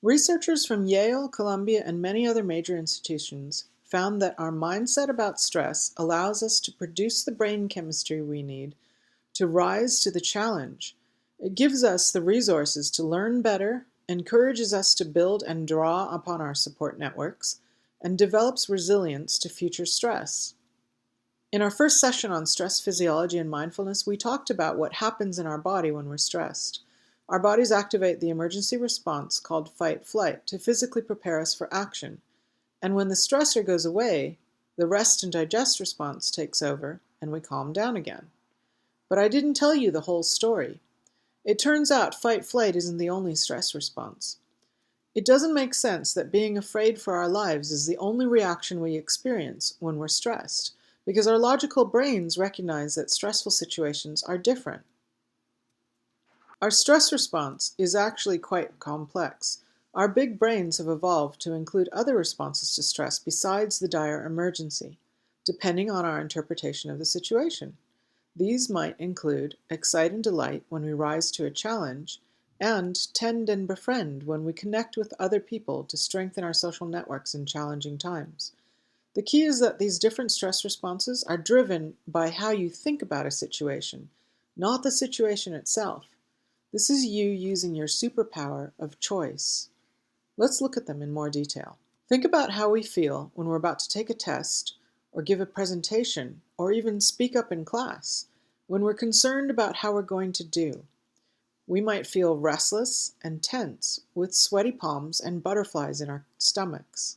Researchers from Yale, Columbia, and many other major institutions found that our mindset about stress allows us to produce the brain chemistry we need to rise to the challenge. It gives us the resources to learn better, encourages us to build and draw upon our support networks, and develops resilience to future stress. In our first session on stress physiology and mindfulness, we talked about what happens in our body when we're stressed. Our bodies activate the emergency response called fight-flight to physically prepare us for action. And when the stressor goes away, the rest and digest response takes over and we calm down again. But I didn't tell you the whole story. It turns out fight-flight isn't the only stress response. It doesn't make sense that being afraid for our lives is the only reaction we experience when we're stressed, because our logical brains recognize that stressful situations are different. Our stress response is actually quite complex. Our big brains have evolved to include other responses to stress besides the dire emergency, depending on our interpretation of the situation. These might include excite and delight when we rise to a challenge, and tend and befriend when we connect with other people to strengthen our social networks in challenging times. The key is that these different stress responses are driven by how you think about a situation, not the situation itself. This is you using your superpower of choice. Let's look at them in more detail. Think about how we feel when we're about to take a test, or give a presentation, or even speak up in class, when we're concerned about how we're going to do. We might feel restless and tense, with sweaty palms and butterflies in our stomachs.